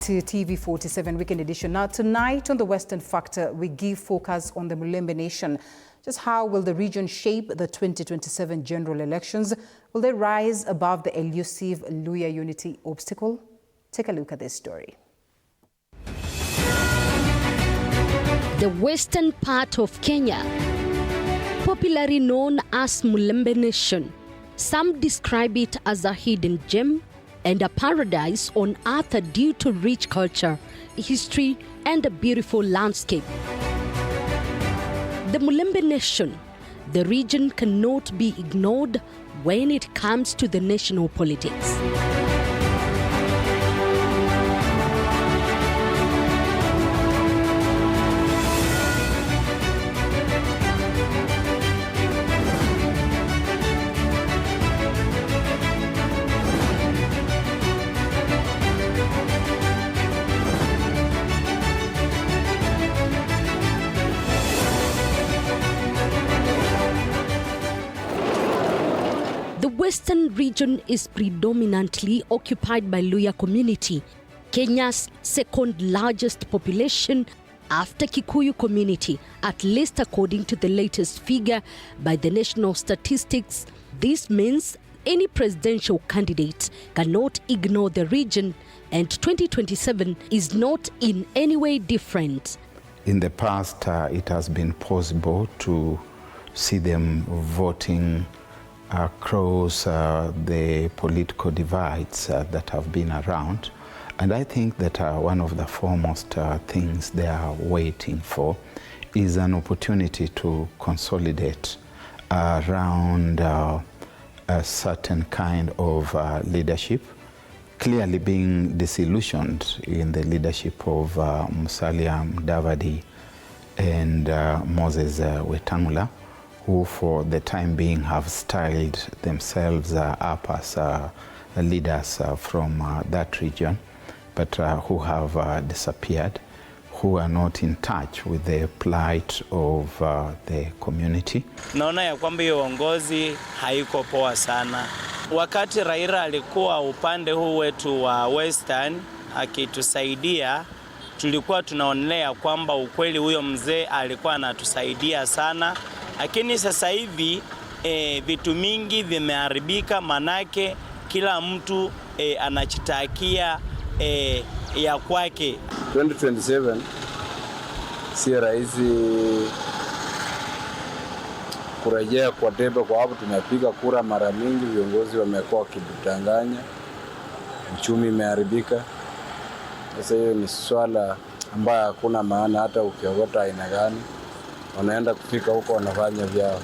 To TV 47 Weekend Edition. Now, tonight on the Western Factor, we give focus on the Mulembe Nation. Just how will the region shape the 2027 general elections? Will they rise above the elusive Luhya unity obstacle? Take a look at this story. The western part of Kenya, popularly known as Mulembe Nation. Some describe it as a hidden gem and a paradise on earth due to rich culture, history, and a beautiful landscape. The Mulembe Nation, the region cannot be ignored when it comes to the national politics. The western region is predominantly occupied by Luhya community, Kenya's second largest population after Kikuyu community, at least according to the latest figure by the national statistics. This means any presidential candidate cannot ignore the region, and 2027 is not in any way different. In the past, it has been possible to see them voting across the political divides that have been around. And I think that one of the foremost things they are waiting for is an opportunity to consolidate around a certain kind of leadership, clearly being disillusioned in the leadership of Musalia Mudavadi and Moses Wetangula, who for the time being have styled themselves up as leaders from that region, but who have disappeared, who are not in touch with the plight of the community. Naona ya kwamba hiyo uongozi haiko poa sana. Wakati Raila alikuwa upande huu wetu wa Western akitusaidia, tulikuwa tunaonelea kwamba ukweli huyo mzee alikuwa anatusaidia sana. Lakini sasa hivi vitu mingi vimeharibika, manake kila mtu anachitakia ya kwake. 2027 si rahisi kurejea kwa debe, kwa hapo tumepiga kura mara mingi, viongozi wamekuwa wakidanganya, uchumi imeharibika. Sasa hiyo ni swala ambayo hakuna maana, hata ukiogota aina gani wanaenda kufika huko wanafanya vyao.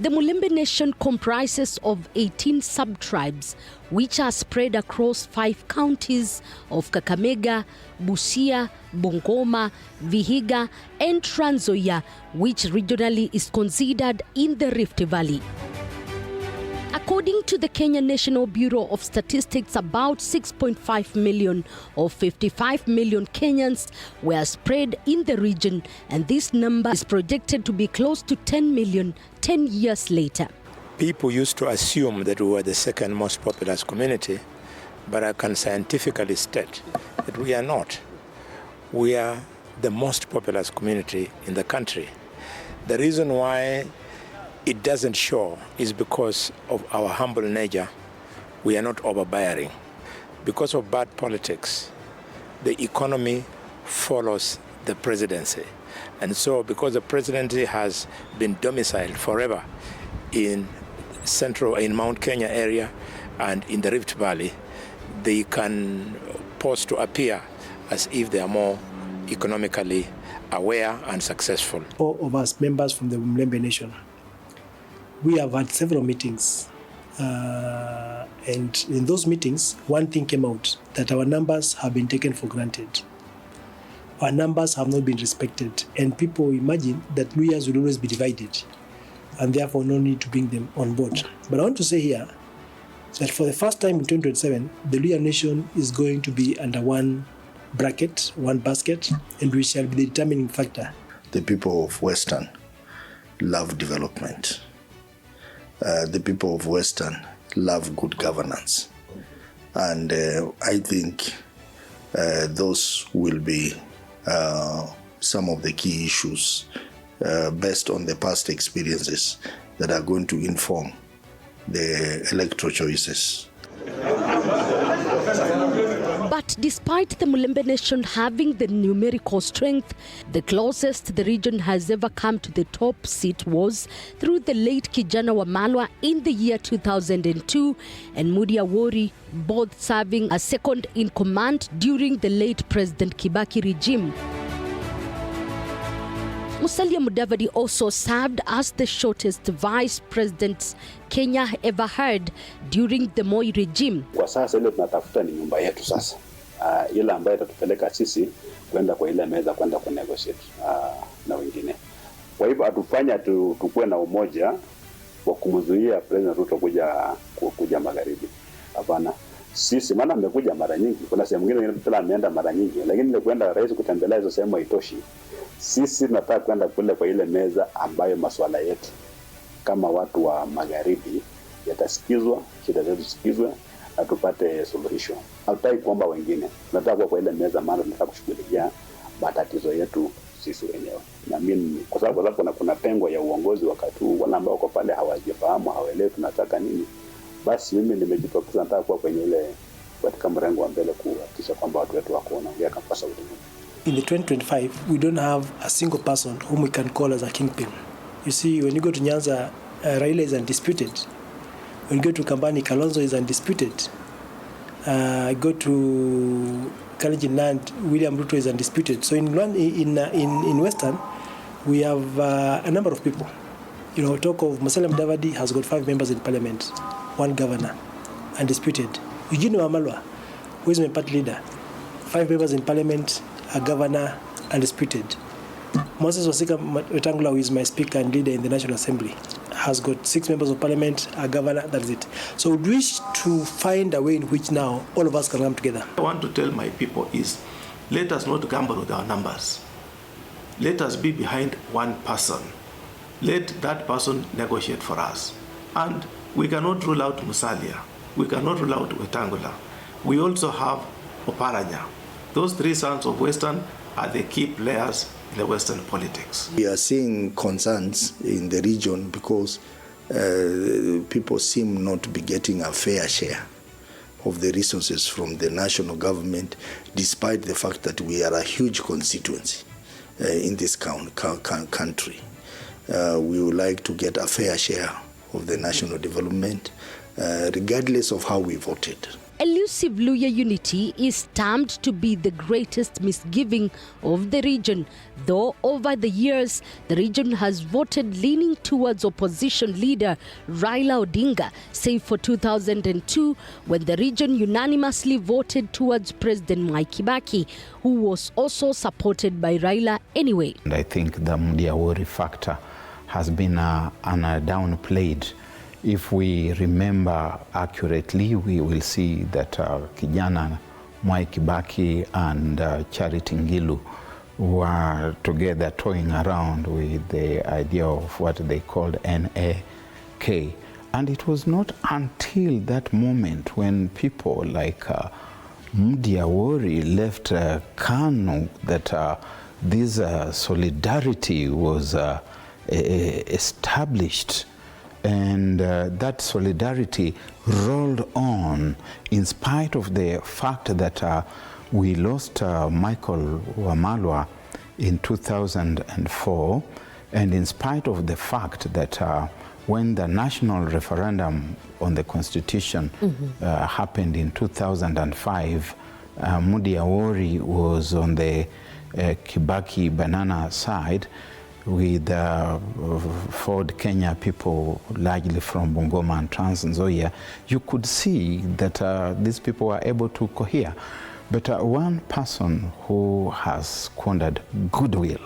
The Mulembe Nation comprises of 18 sub-tribes which are spread across 5 counties of Kakamega, Busia, Bungoma, Vihiga, and Trans Nzoia, which regionally is considered in the Rift Valley. According to the Kenya National Bureau of Statistics, about 6.5 million of 55 million Kenyans were spread in the region, and this number is projected to be close to 10 million 10 years later. People used to assume that we were the second most populous community, but I can scientifically state that we are not. We are the most populous community in the country. The reason why it doesn't show is because of our humble nature. We are not overbearing. Because of bad politics, the economy follows the presidency. And so because the presidency has been domiciled forever in Mount Kenya area and in the Rift Valley, they can pose to appear as if they are more economically aware and successful. All of us members from the Mulembe Nation, we have had several meetings, and in those meetings, one thing came out, that our numbers have been taken for granted. Our numbers have not been respected, and people imagine that Luhyas will always be divided, and therefore no need to bring them on board. But I want to say here that for the first time in 2027, the Luhya Nation is going to be under one bracket, one basket, and we shall be the determining factor. The people of Western love development. The people of Western love good governance. And I think those will be some of the key issues based on the past experiences that are going to inform the electoral choices. But despite the Mulembe Nation having the numerical strength, the closest the region has ever come to the top seat was through the late Kijana Wamalwa in the year 2002 and Mudia Wori, both serving as second in command during the late President Kibaki regime. Musalia Mudavadi also served as the shortest vice president Kenya ever had during the Moi regime. Kwa sasa ile tunatafuta ni nyumba yetu sasa. Ile ambayo itatupeleka sisi kwenda kwa ile meza kwenda ku negotiate na wengine. Kwa hivyo atufanya tukue na umoja wa kumzuia President Ruto kuja magharibi. Hapana. Sisi maana amekuja mara nyingi. Kuna sehemu nyingine tena ameenda mara nyingi, lakini ile kwenda rais kutembelea hizo sehemu haitoshi. Sisi tunataka kwenda kule kwa ile meza ambayo masuala yetu kama watu wa magharibi yatasikizwa, shida zetu zisikizwe na tupate suluhisho. Hatutaki kuomba wengine. Tunataka kwa ile meza maana tunataka kushughulikia matatizo yetu sisi wenyewe. Na mimi kwa sababu kuna pengo ya uongozi wakati huu, wala ambao wako pale hawajifahamu, hawaelewi tunataka nini. Basi mimi nimejitokeza, nataka kuwa kwenye ile katika mrengo wa mbele kuhakikisha kwamba watu wetu wako wanaongea kwa sauti moja. In the 2025, we don't have a single person whom we can call as a kingpin. You see, when you go to Nyanza, Raila is undisputed. When you go to Kambani, Kalonzo is undisputed. Go to Kalenjin Land, William Ruto is undisputed. So in Western, we have a number of people. You know, talk of Musalia Mudavadi has got 5 members in parliament, 1 governor, undisputed. Eugene Wamalwa, who is my party leader, 5 members in parliament, a governor, undisputed. Moses Wasika Wetangula, who is my speaker and leader in the National Assembly, has got 6 members of parliament, a governor, that's it. So we wish to find a way in which now all of us can come together. I want to tell my people is, let us not gamble with our numbers. Let us be behind one person. Let that person negotiate for us. And we cannot rule out Musalia. We cannot rule out Wetangula. We also have Oparanya. Those 3 sons of Western are the key players in the Western politics. We are seeing concerns in the region because people seem not to be getting a fair share of the resources from the national government, despite the fact that we are a huge constituency in this country. We would like to get a fair share of the national development, regardless of how we voted. Elusive Luya unity is termed to be the greatest misgiving of the region, though over the years the region has voted leaning towards opposition leader Raila Odinga, save for 2002 when the region unanimously voted towards President Mwai Kibaki, who was also supported by Raila anyway. And I think the Mudia Wori factor has been downplayed. If we remember accurately, we will see that Kijana Mwai Kibaki and Charity Ngilu were together toying around with the idea of what they called NAK. And it was not until that moment when people like Mudia Wori left KANU that this solidarity was established. And that solidarity rolled on in spite of the fact that we lost Michael Wamalwa in 2004, and in spite of the fact that when the national referendum on the Constitution happened in 2005, Mudia Wori was on the Kibaki banana side, with Ford Kenya people largely from Bungoma and Trans Nzoia. You could see that these people were able to cohere. But one person who has squandered goodwill,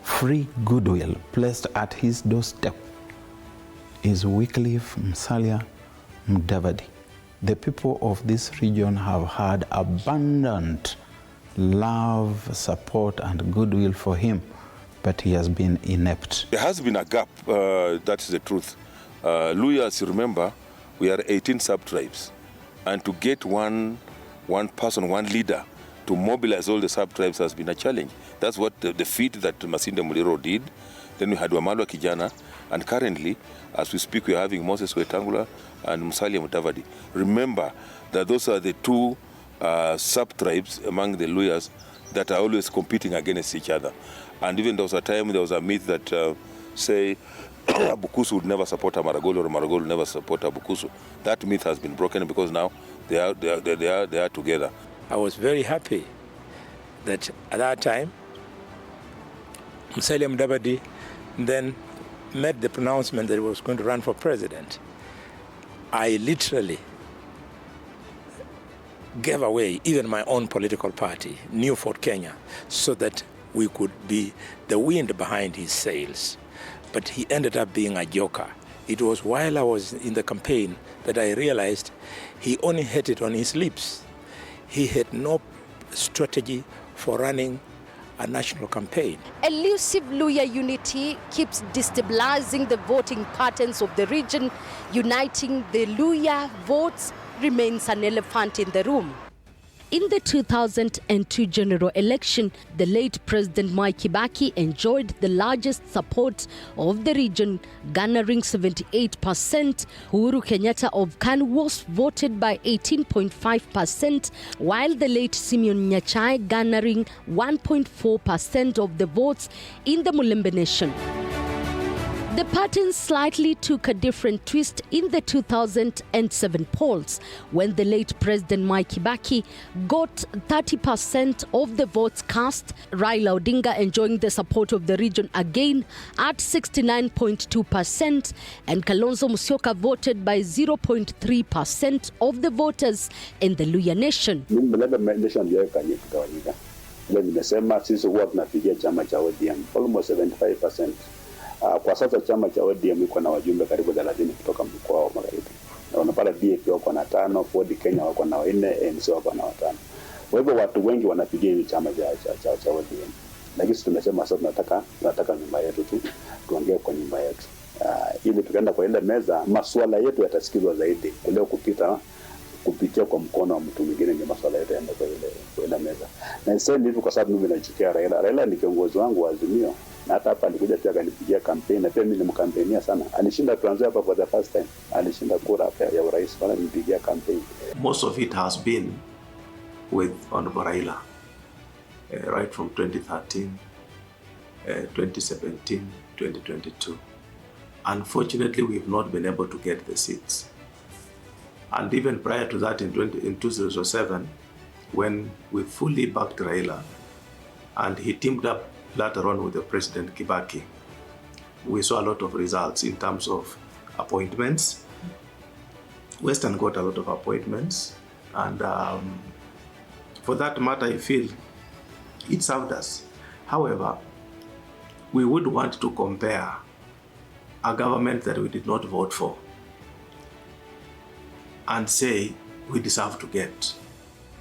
free goodwill placed at his doorstep, is Wycliffe Musalia Mudavadi. The people of this region have had abundant love, support, and goodwill for him, but he has been inept. There has been a gap, that is the truth. Luya, as you remember, we are 18 sub-tribes, and to get one one person, one leader, to mobilize all the sub-tribes has been a challenge. That's what the feat that Masinde Muliro did. Then we had Wamalwa Kijana, and currently, as we speak, we are having Moses Wetangula and Musalia Mudavadi. Remember that those are the two sub-tribes among the Luyas that are always competing against each other. And even there was a myth that say Bukusu would never support a Maragolo or Maragolo would never support a Bukusu. That myth has been broken because now they are together. I was very happy that at that time, Musalia Mudavadi then made the pronouncement that he was going to run for president. I literally gave away even my own political party, New Fort Kenya, so that we could be the wind behind his sails. But he ended up being a joker. It was while I was in the campaign that I realized he only had it on his lips. He had no strategy for running a national campaign. Elusive Luya unity keeps destabilizing the voting patterns of the region. Uniting the Luya votes remains an elephant in the room. In the 2002 general election, the late President Mwai Kibaki enjoyed the largest support of the region, garnering 78%. Uhuru Kenyatta of KANU was voted by 18.5%, while the late Simeon Nyachae garnering 1.4% of the votes in the Mulembe Nation. The pattern slightly took a different twist in the 2007 polls, when the late President Mwai Kibaki got 30% of the votes cast, Raila Odinga enjoying the support of the region again at 69.2%, and Kalonzo Musyoka voted by 0.3% of the voters in the Luya Nation. Nimesema sisi huwa tunapigia chama cha ODM almost 75%. Kwa sasa chama cha ODM iko na wajumbe karibu 30 kutoka mkoa wa Magharibi. Na unapata BAP wako na 5, Ford Kenya wako na 4, ANC wako na 5. Kwa hivyo watu wengi wanapigia hii chama cha ODM. Lakini sisi tumesema sasa tunataka nyumba yetu tu, tuongee kwa nyumba yetu. Ili tukaenda kwa ile meza, masuala yetu yatasikizwa zaidi kuliko kupitia kwa mkono wa mtu mwingine, ndio masuala yetu yaende kwa ile meza. Na niseme hivi kwa sababu mimi nachukia Raila. Raila ni kiongozi wangu wa Azimio. Na hata hapa alikuja pia akanipigia campaign, na pia mimi nimkampenia sana. Alishinda tuanze hapa for the first time. Alishinda kura ya urais, wala nipigia campaign. Most of it has been with Honorable Raila, right from 2013, 2017, 2022. Unfortunately, we've not been able to get the seats. And even prior to that in 2007, when we fully backed Raila, and he teamed up later on with the President Kibaki, we saw a lot of results in terms of appointments. Western got a lot of appointments, and for that matter, I feel it served us. However, we would want to compare a government that we did not vote for and say we deserve to get.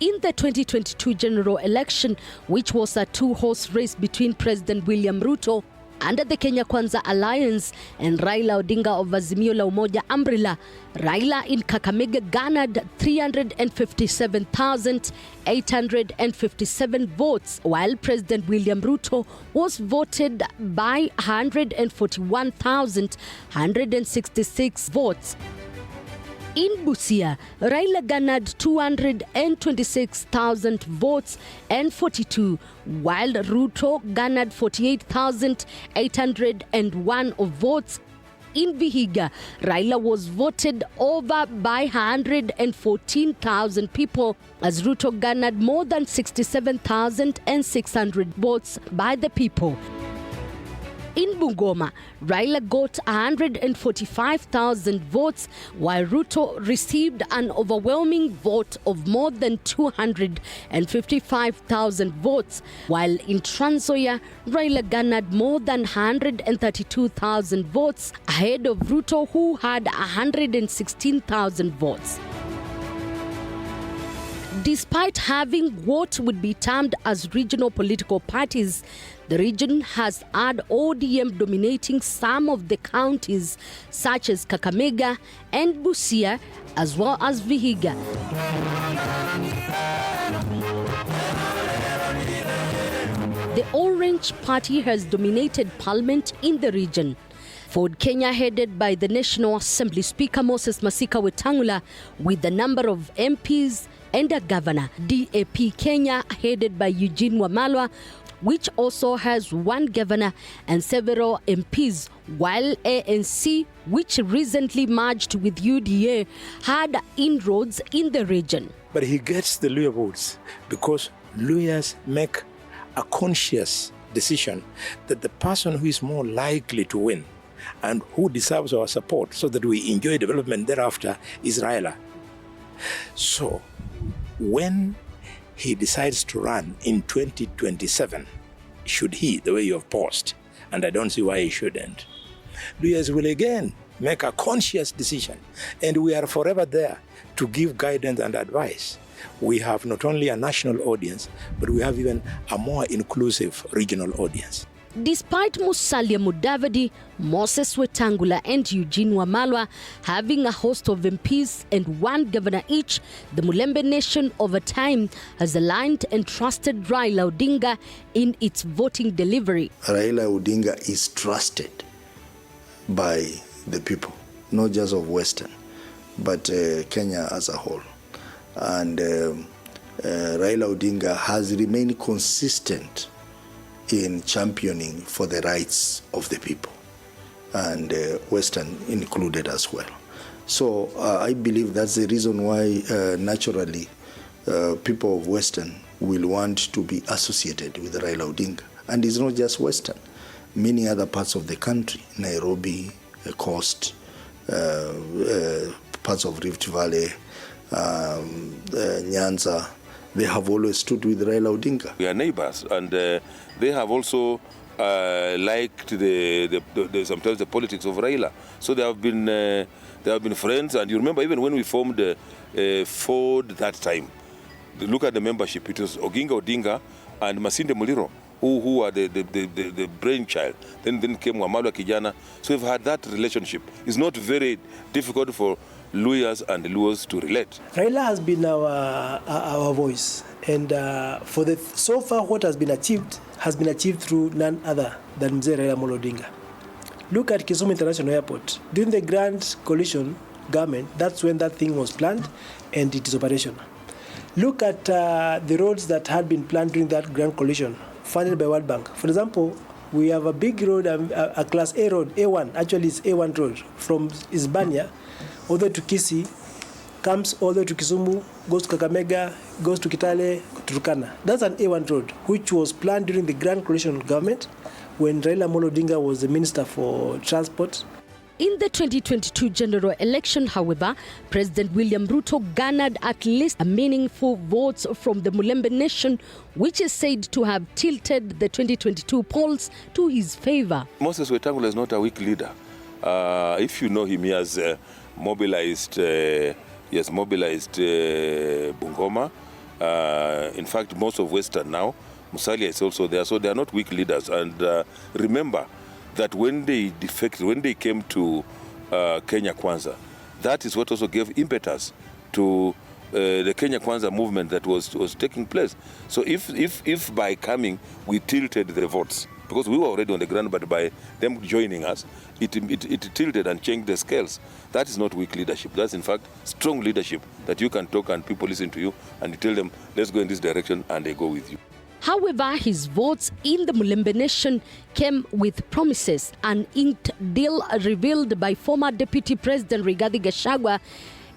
In the 2022 general election, which was a two-horse race between President William Ruto under the Kenya Kwanza Alliance and Raila Odinga of Azimio la Umoja umbrella, Raila in Kakamega garnered 357,857 votes, while President William Ruto was voted by 141,166 votes. In Busia, Raila garnered 226,000 votes and 42, while Ruto garnered 48,801 of votes. In Vihiga, Raila was voted over by 114,000 people, as Ruto garnered more than 67,600 votes by the people. In Bungoma, Raila got 145,000 votes, while Ruto received an overwhelming vote of more than 255,000 votes, while in Trans Nzoia, Raila garnered more than 132,000 votes ahead of Ruto, who had 116,000 votes. Despite having what would be termed as regional political parties, the region has had ODM dominating some of the counties such as Kakamega and Busia, as well as Vihiga. The Orange Party has dominated parliament in the region. Ford Kenya, headed by the National Assembly Speaker Moses Masika Wetangula, with a number of MPs and a governor. DAP Kenya, headed by Eugene Wamalwa, which also has one governor and several MPs, while ANC, which recently merged with UDA, had inroads in the region. But he gets the Luhya votes because Luhyas make a conscious decision that the person who is more likely to win and who deserves our support so that we enjoy development thereafter is Raila. So when he decides to run in 2027, should he, the way you have paused, and I don't see why he shouldn't, Luhyas will again make a conscious decision, and we are forever there to give guidance and advice. We have not only a national audience, but we have even a more inclusive regional audience. Despite Musalia Mudavadi, Moses Wetangula and Eugene Wamalwa having a host of MPs and one governor each, the Mulembe Nation over time has aligned and trusted Raila Odinga in its voting delivery. Raila Odinga is trusted by the people, not just of Western, but Kenya as a whole. And Raila Odinga has remained consistent in championing for the rights of the people, and Western included as well. So I believe that's the reason why naturally people of Western will want to be associated with Raila Odinga. And it's not just Western. Many other parts of the country, Nairobi, Coast, parts of Rift Valley, Nyanza, they have always stood with Raila Odinga. We are neighbors, and they have also liked sometimes the politics of Raila. So they have been friends. And you remember, even when we formed Ford that time, look at the membership. It was Oginga Odinga and Masinde Muliro, who are the brainchild. Then came Wamalwa Kijana. So we've had that relationship. It's not very difficult for Luhyas and Luos to relate. Raila has been our voice, and so far what has been achieved through none other than Mzee Raila Amolo Odinga. Look at Kisumu International Airport. During the Grand Coalition government, that's when that thing was planned and it is operational. Look at the roads that had been planned during that Grand Coalition, funded by World Bank. For example, we have a big road, a Class A road, A1, actually it's A1 road, from Isbania all the way to Kisii, comes all the way to Kisumu, goes to Kakamega, goes to Kitale, to Turkana. That's an A1 road, which was planned during the Grand Coalition government when Raila Amolo Odinga was the Minister for Transport. In the 2022 general election, however, President William Ruto garnered at least a meaningful votes from the Mulembe Nation, which is said to have tilted the 2022 polls to his favor. Moses Wetangula is not a weak leader. If you know him, he has mobilized Bungoma. In fact, most of Western now, Musalia is also there, so they are not weak leaders. And remember that when they came to Kenya Kwanza, that is what also gave impetus to the Kenya Kwanza movement that was taking place. So if by coming we tilted the votes, because we were already on the ground, but by them joining us, it tilted and changed the scales. That is not weak leadership. That's in fact strong leadership, that you can talk and people listen to you and you tell them, let's go in this direction, and they go with you. However, his votes in the Mulembe Nation came with promises. An inked deal revealed by former Deputy President Rigathi Gachagua.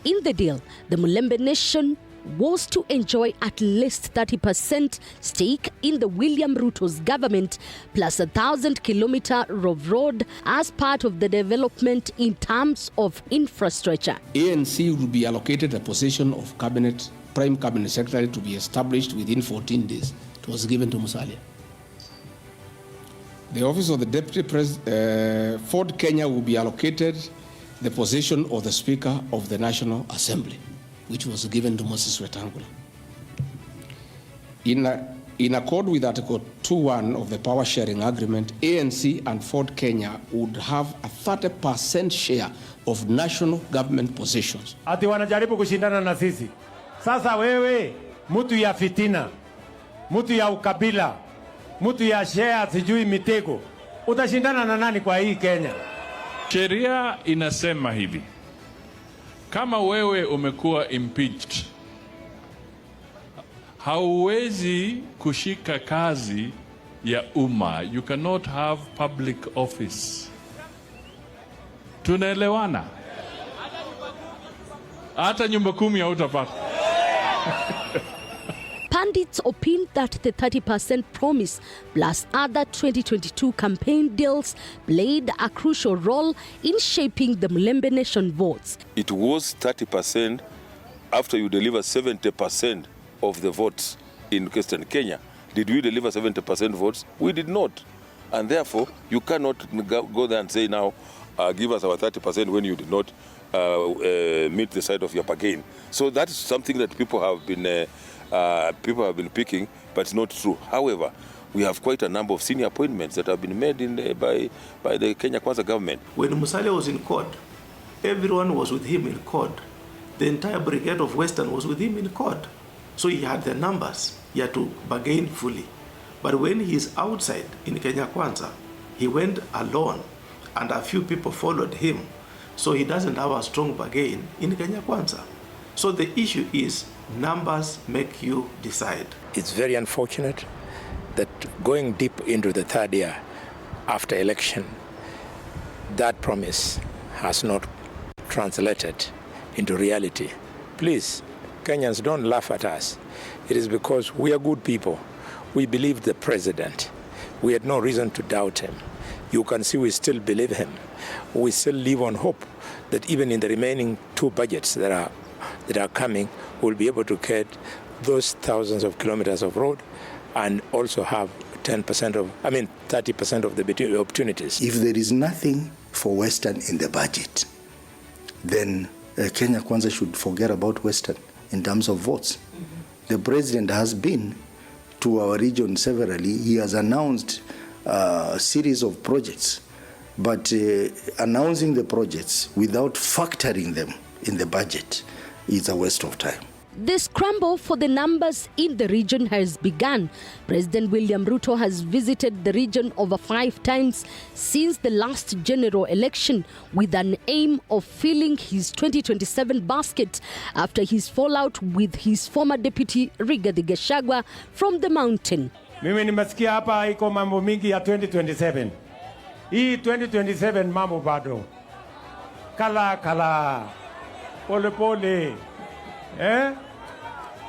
In the deal, the Mulembe Nation was to enjoy at least 30% stake in the William Ruto's government, plus 1,000-kilometer of road as part of the development in terms of infrastructure. ANC will be allocated a position of Prime Cabinet Secretary to be established within 14 days. It was given to Musalia. The office of the Deputy President, Ford Kenya will be allocated the position of the Speaker of the National Assembly, which was given to Moses Wetangula. In accord with Article 2.1 of the Power Sharing Agreement, ANC and Ford Kenya would have a 30% share of national government positions. Ati wanajaribu kushindana na sisi. Sasa wewe, mtu ya fitina, mtu ya ukabila, mtu ya share sijui mitego, utashindana na nani kwa hii Kenya? Sheria inasema hivi. Kama wewe umekuwa impeached, hauwezi kushika kazi ya umma. You cannot have public office. Tunaelewana? Hata nyumba 10 hautapata. Pundits opine that the 30% promise plus other 2022 campaign deals played a crucial role in shaping the Mulembe Nation votes. It was 30% after you deliver 70% of the votes in Western Kenya. Did we deliver 70% votes? We did not. And therefore, you cannot go there and say now, give us our 30% when you did not meet the side of your bargain. So that is something that people have been picking, but it's not true. However, we have quite a number of senior appointments that have been made by the Kenya Kwanza government. When Musalia was in court, everyone was with him in court. The entire brigade of Western was with him in court. So he had the numbers. He had to bargain fully. But when he is outside in Kenya Kwanza, he went alone and a few people followed him. So he doesn't have a strong bargain in Kenya Kwanza. So the issue is numbers make you decide. It's very unfortunate that going deep into the third year after election, that promise has not translated into reality. Please, Kenyans, don't laugh at us. It is because we are good people. We believe the president. We had no reason to doubt him. You can see we still believe him. We still live on hope that even in the remaining 2 budgets that are coming, we'll be able to get those thousands of kilometers of road and also have 30% of the opportunities. If there is nothing for Western in the budget, then Kenya Kwanza should forget about Western in terms of votes. The president has been to our region severally. He has announced a series of projects, but announcing the projects without factoring them in the budget is a waste of time. The scramble for the numbers in the region has begun. President William Ruto has visited the region over 5 times since the last general election with an aim of filling his 2027 basket after his fallout with his former deputy Rigathi Gachagua from the mountain. Mimi nimesikia hapa iko mambo mingi ya 2027. Hii 2027 mambo bado. Kala. Pole.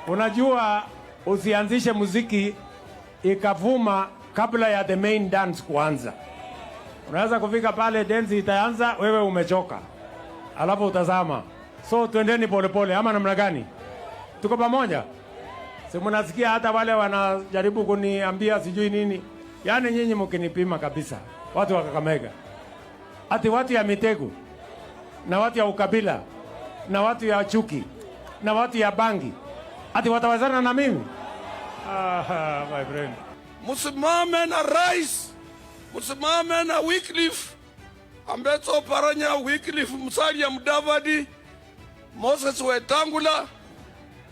Unajua usianzishe muziki ikavuma kabla ya the main dance kuanza. Unaweza kufika pale dance itaanza, wewe umechoka. Alafu utazama. So twendeni pole ama namna gani? Tuko pamoja? Si mnasikia hata wale wanajaribu kuniambia sijui nini. Yaani nyinyi mkinipima kabisa. Watu wa Kakamega. Ati watu ya mitego. Na watu ya ukabila. Na watu ya chuki. Na watu ya bangi. Ati watawazana na mimi? My friend. Musimame na rais. Musimame na Wycliffe. Ambeto Paranya, Wycliffe Musalia Mudavadi, Moses Wetangula.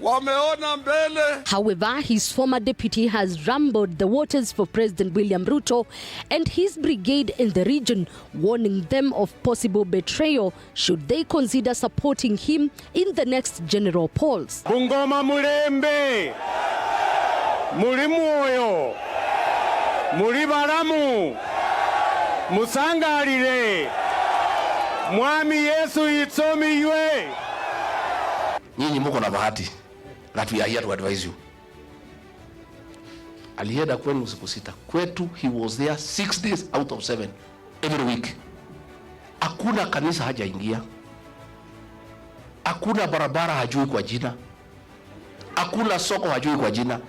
Wameona mbele. However, his former deputy has rumbled the waters for President William Ruto and his brigade in the region, warning them of possible betrayal should they consider supporting him in the next general polls. Bungoma Mulembe, muri mwoyo, muri baramu, musangalire, mwami Yesu itsomi ywe. Nyinyi mko na bahati. That we are here to advise you. Alienda kwenu siku 6. Kwetu he was there 6 days out of 7 every week. Hakuna kanisa hajaingia. Hakuna barabara hajui kwa jina. Hakuna soko hajui kwa jina.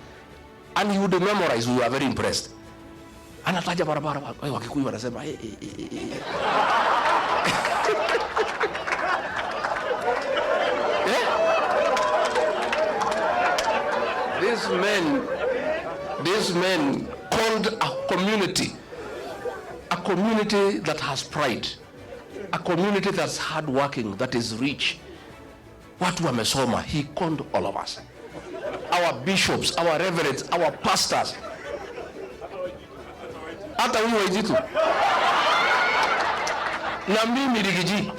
And you would memorize, we are very impressed. Anataja barabara, Wakikuyu wanasema These men these men called a community that has pride, a community that's hardworking, that is rich. Watu wamesoma. He called all of us, our bishops, our reverends, our pastors. Hata huyu Waititu na mimi Rigiji.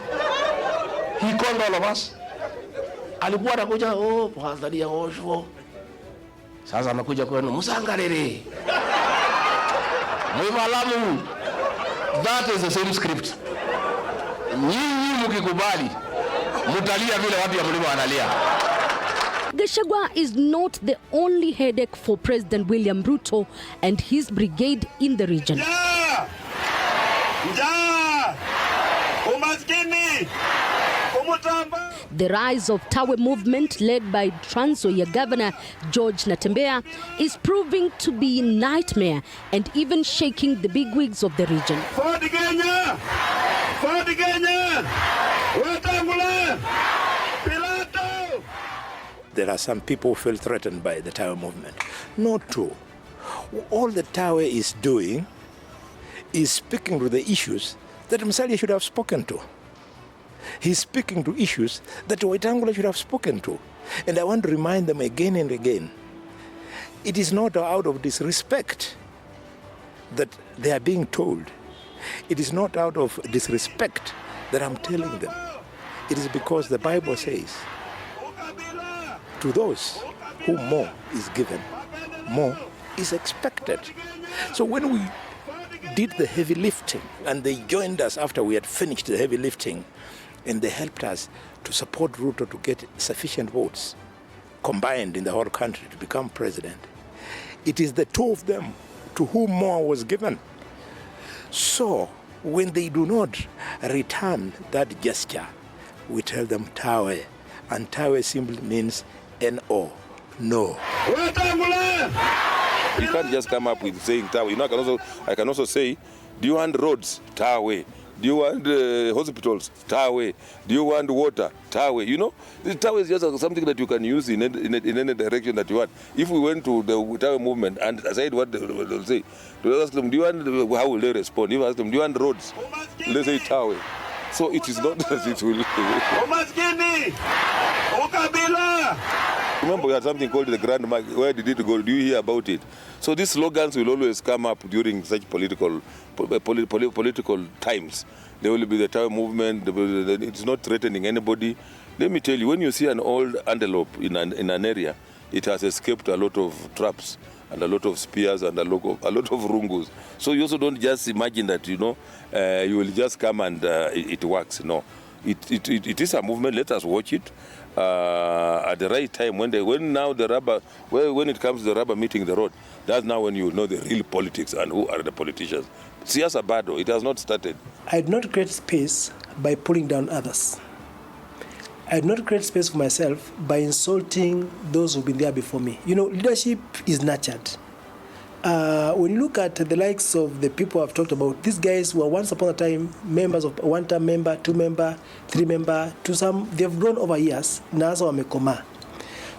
He called all of us. Alikuwa anakuja, Pastor Osho. Sasa anakuja kwenu, Musangarere, Mwimalamu. That is the same script. Nyinyi mkikubali, mutalia vile watu ya mlima wanalia. Gachagua is not the only headache for President William Ruto and his brigade in the region. The rise of Tawe movement led by Trans Nzoia Governor George Natembeya is proving to be a nightmare and even shaking the bigwigs of the region. There are some people who feel threatened by the Tawe movement. Not true. All the Tawe is doing is speaking to the issues that Musalia should have spoken to. He's speaking to issues that Wetangula should have spoken to. And I want to remind them again and again, it is not out of disrespect that they are being told. It is not out of disrespect that I'm telling them. It is because the Bible says, to those whom more is given, more is expected. So when we did the heavy lifting and they joined us after we had finished the heavy lifting, and they helped us to support Ruto to get sufficient votes combined in the whole country to become president, it is the two of them to whom more was given. So when they do not return that gesture, we tell them Tawe, and Tawe simply means N-O, no. You can't just come up with saying Tawe. You know, I can also say, do you want roads? Tawe. Do you want hospitals? Tawe. Do you want water? Tawe. You know, the Tawe is just something that you can use in any direction that you want. If we went to the Tawe movement and said what they'll say, to ask them, do you want, how will they respond? If you ask them, do you want roads? They say Tawe. So it is not as it will. Remember, we had something called the Grand Mark. Where did it go? Do you hear about it? So these slogans will always come up during such political times. There will be the Tawe movement. It's not threatening anybody. Let me tell you, when you see an old antelope in an area, it has escaped a lot of traps and a lot of spears and a lot of rungus. So you also don't just imagine that, you know, you will just come and it works. No, it is a movement. Let us watch it at the right time when it comes to the rubber meeting the road. That's now when you know the real politics and who are the politicians. Siasa bado, it has not started. I did not create space by pulling down others. I did not create space for myself by insulting those who've been there before me. You know, leadership is nurtured. When you look at the likes of the people I've talked about, these guys were once upon a time members of one-term member, two-member, three-member, to some, they've grown over years. Naasa wamekoma.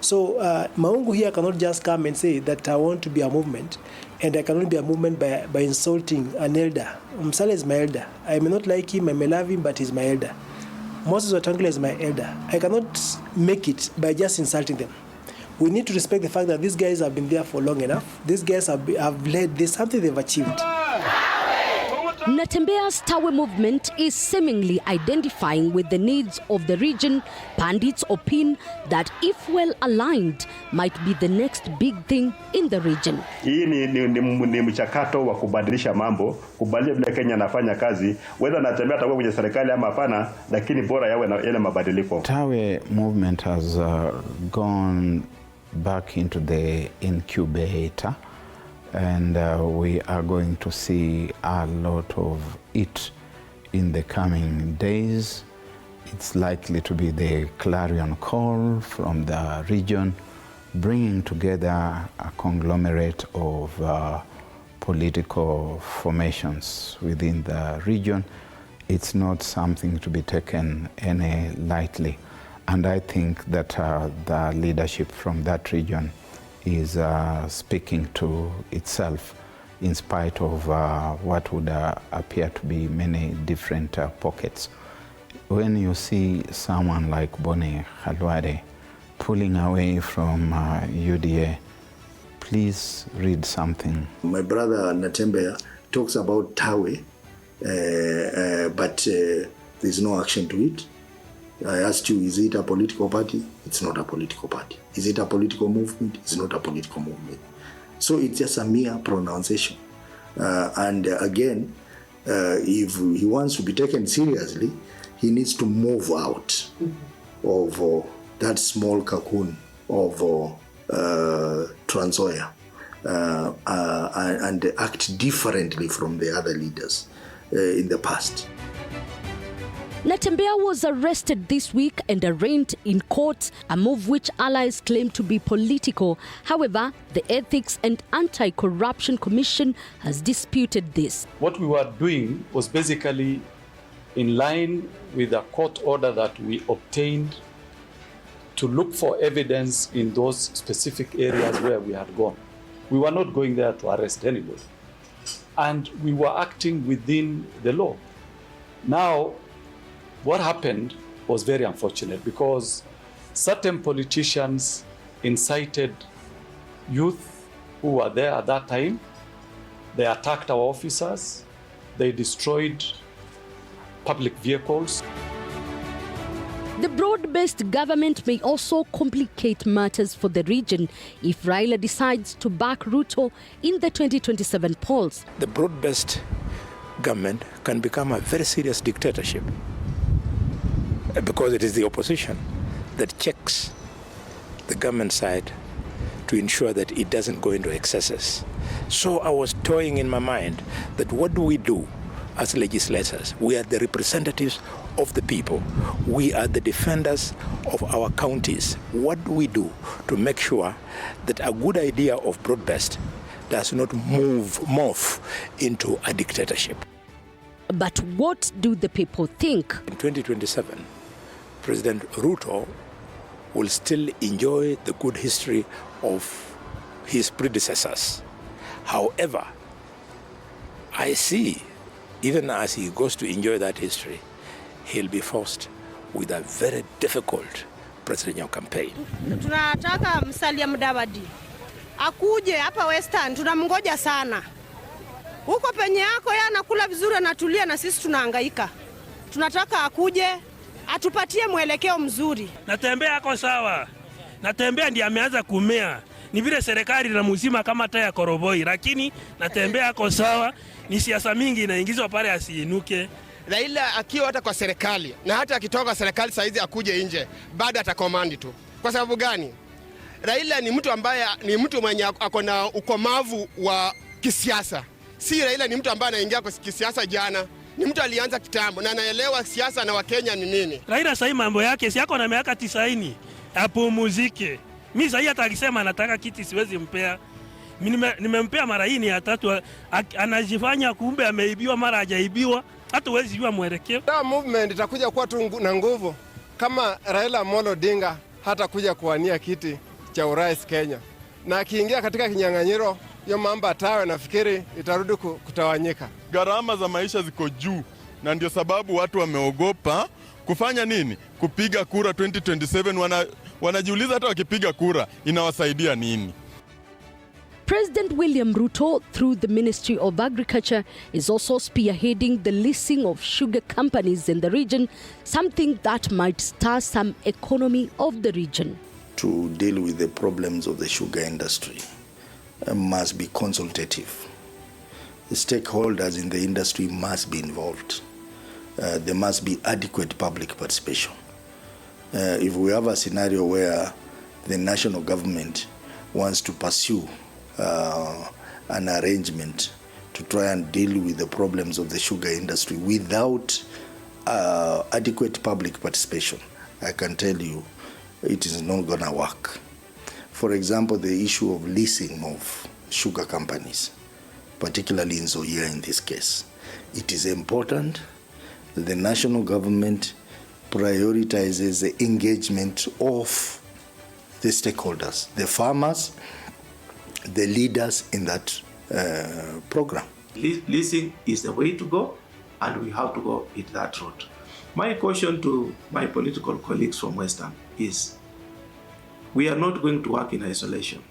So Maungu here cannot just come and say that I want to be a movement, and I cannot be a movement by insulting an elder. Musalia is my elder. I may not like him, I may love him, but he's my elder. Moses Wetangula is my elder. I cannot make it by just insulting them. We need to respect the fact that these guys have been there for long enough. These guys have led, there's something they've achieved. Natembeya's Tawe movement is seemingly identifying with the needs of the region. Pandits opine that if well aligned, might be the next big thing in the region. Hii ni mchakato wa kubadilisha mambo, kubadilisha vile Kenya anafanya kazi, whether Natembeya atakuwa kwenye serikali ama hapana, lakini bora yawe na yale mabadiliko. Tawe movement has gone back into the incubator. And we are going to see a lot of it in the coming days. It's likely to be the clarion call from the region, bringing together a conglomerate of political formations within the region. It's not something to be taken any lightly. And I think that the leadership from that region is speaking to itself in spite of what would appear to be many different pockets. When you see someone like Boni Khalwale pulling away from UDA, please read something. My brother Natembeya talks about Tawe, but there's no action to it. I asked you, is it a political party? It's not a political party. Is it a political movement? It's not a political movement. So it's just a mere pronunciation. And again, if he wants to be taken seriously, he needs to move out of that small cocoon of Trans Nzoia and act differently from the other leaders in the past. Natembeya was arrested this week and arraigned in court, a move which allies claim to be political. However, the Ethics and Anti-Corruption Commission has disputed this. What we were doing was basically in line with a court order that we obtained to look for evidence in those specific areas where we had gone. We were not going there to arrest anybody. And we were acting within the law. Now, what happened was very unfortunate because certain politicians incited youth who were there at that time. They attacked our officers. They destroyed public vehicles. The broad-based government may also complicate matters for the region if Raila decides to back Ruto in the 2027 polls. The broad-based government can become a very serious dictatorship because it is the opposition that checks the government side to ensure that it doesn't go into excesses. So I was toying in my mind that what do we do as legislators? We are the representatives of the people. We are the defenders of our counties. What do we do to make sure that a good idea of broad-based does not morph into a dictatorship? But what do the people think? In 2027, President Ruto will still enjoy the good history of his predecessors. However, I see, even as he goes to enjoy that history, he'll be forced with a very difficult presidential campaign. Tunataka Musalia Mudavadi akuje hapa Western, tunamngoja sana. Huko penye yako yeye anakula vizuri, anatulia, na sisi tunahangaika. Tunataka akuje atupatie mwelekeo mzuri. Natembeya yako sawa. Natembeya ndiye ameanza kumea. Ni vile serikali na mzima kama taya koroboi, lakini Natembeya yako sawa. Ni siasa mingi inaingizwa pale asiinuke. Raila akiwa hata kwa serikali na hata akitoka serikali saizi akuje nje, bado atakomandi tu. Kwa sababu gani? Raila ni mtu ambaye ni mtu mwenye ako na ukomavu wa kisiasa. Si Raila ni mtu ambaye anaingia kwa kisiasa jana. Ni mtu alianza kitambo na anaelewa siasa na Wakenya ni nini. Raila sasa mambo yake si yako na miaka 90. Apumzike. Mimi sasa hata akisema anataka kiti siwezi mpea. Mimi nimempea mara hii ni ya tatu, anajifanya kumbe ameibiwa mara hajaibiwa. Hata huwezi jua mwelekeo. Movement itakuja kuwa tu na nguvu kama Raila Amolo Odinga hata kuja kuwania kiti cha urais Kenya. Na akiingia katika kinyang'anyiro, hiyo mambo atawe nafikiri itarudi kutawanyika. Gharama za maisha ziko juu na ndio sababu watu wameogopa kufanya nini? Kupiga kura 2027. Wanajiuliza hata wakipiga kura inawasaidia nini? President William Ruto, through the Ministry of Agriculture, is also spearheading the leasing of sugar companies in the region, something that might stir some economy of the region. To deal with the problems of the sugar industry must be consultative. The stakeholders in the industry must be involved. There must be adequate public participation. If we have a scenario where the national government wants to pursue an arrangement to try and deal with the problems of the sugar industry without adequate public participation, I can tell you it is not going to work. For example, the issue of leasing of sugar companies, particularly in Nzoia in this case. It is important that the national government prioritizes the engagement of the stakeholders, the farmers, the leaders in that program. Leasing is the way to go, and we have to go it that route. My caution to my political colleagues from Western is, we are not going to work in isolation.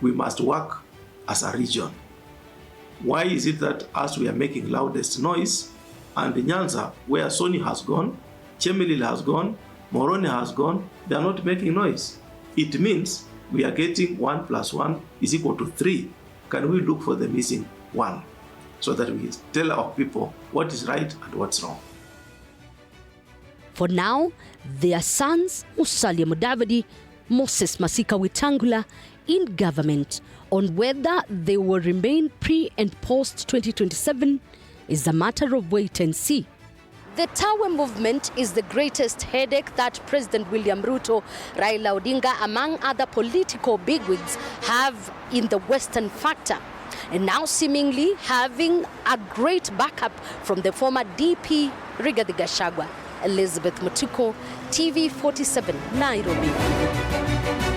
We must work as a region. Why is it that as we are making loudest noise, and the Nyanza, where Sony has gone, Chemelil has gone, Moroni has gone, they are not making noise? It means we are getting 1 + 1 = 3. Can we look for the missing 1 so that we tell our people what is right and what's wrong? For now, their sons, Musalia Mudavadi, Moses Masika Wetangula, in government. On whether they will remain pre and post 2027 is a matter of wait and see. The Tawe movement is the greatest headache that President William Ruto, Raila Odinga, among other political bigwigs, have in the Western factor. And now seemingly having a great backup from the former DP Rigathi Gachagua. Elizabeth Mutuko, TV 47, Nairobi.